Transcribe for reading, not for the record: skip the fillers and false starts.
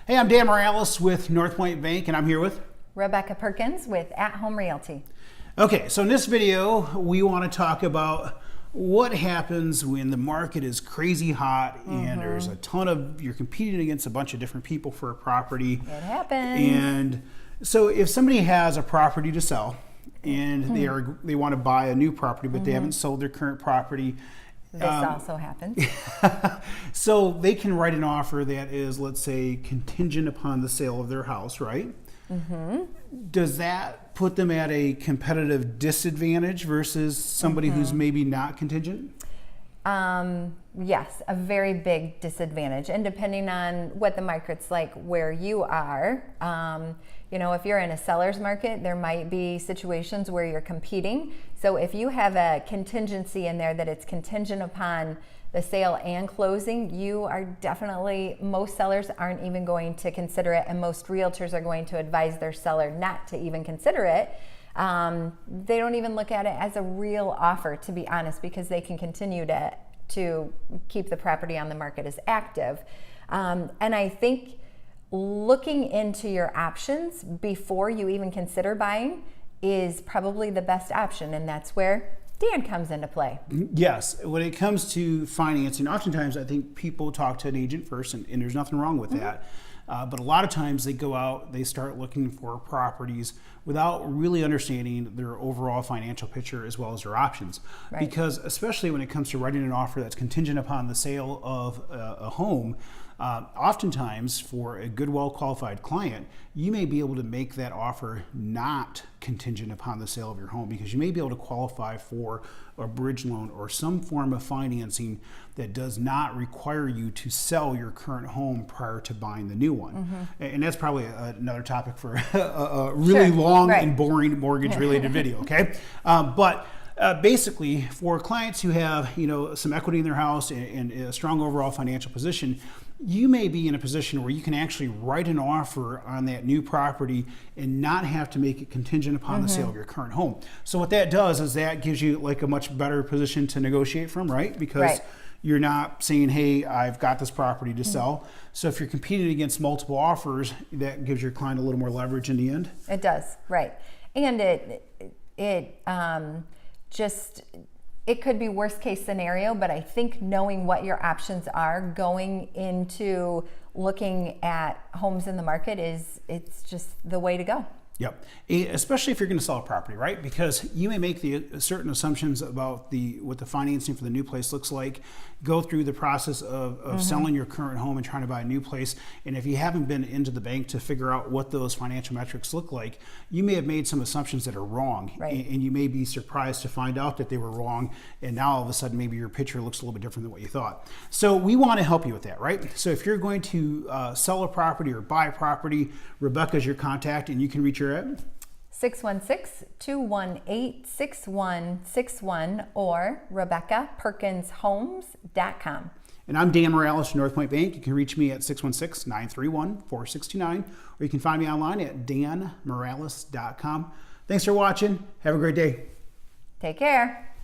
Hey, I'm Dan Moralez with Northpointe Bank, and I'm here with Rebecca Perkins with At Home Realty. Okay, so in this video, we want to talk about what happens when the market is crazy hot and there's a ton of, you're competing against a bunch of different people for a property. It happens. And so if somebody has a property to sell and they want to buy a new property, but they haven't sold their current property. This also happens. So they can write an offer that is, let's say, contingent upon the sale of their house, right? Does that put them at a competitive disadvantage versus somebody who's maybe not contingent? Yes, a very big disadvantage. And depending on what the market's like where you are, you know, if you're in a seller's market, there might be situations where you're competing. So if you have a contingency in there that it's contingent upon the sale and closing, you are definitely, most sellers aren't even going to consider it, and most realtors are going to advise their seller not to even consider it. They don't even look at it as a real offer, to be honest, because they can continue to keep the property on the market as active. And I think looking into your options before you even consider buying is probably the best option, and that's where Dan comes into play. Yes, when it comes to financing, oftentimes I think people talk to an agent first, and there's nothing wrong with that. But a lot of times they go out, they start looking for properties without really understanding their overall financial picture as well as their options. Right. Because especially when it comes to writing an offer that's contingent upon the sale of a home, oftentimes for a good, well-qualified client, you may be able to make that offer not contingent upon the sale of your home, because you may be able to qualify for a bridge loan or some form of financing that does not require you to sell your current home prior to buying the new one. And that's probably another topic for a really long and boring mortgage-related video, okay? But basically, for clients who have some equity in their house and a strong overall financial position, you may be in a position where you can actually write an offer on that new property and not have to make it contingent upon the sale of your current home. So what that does is that gives you like a much better position to negotiate from, right? Because you're not saying, hey, I've got this property to sell. So if you're competing against multiple offers, that gives your client a little more leverage in the end. It does, right. And it could be worst case scenario, but I think knowing what your options are going into looking at homes in the market it's just the way to go. Yep, especially if you're going to sell a property, right? Because you may make certain assumptions about what the financing for the new place looks like, go through the process of selling your current home and trying to buy a new place. And if you haven't been into the bank to figure out what those financial metrics look like, you may have made some assumptions that are wrong. Right. And you may be surprised to find out that they were wrong. And now all of a sudden, maybe your picture looks a little bit different than what you thought. So we want to help you with that, right? So if you're going to sell a property or buy a property, Rebecca's your contact, and you can reach her at 616-218-6161 or RebeccaPerkinsHomes.com. And I'm Dan Moralez from Northpointe Bank. You can reach me at 616-931-4629, or you can find me online at dan.moralez.com. Thanks for watching. Have a great day. Take care.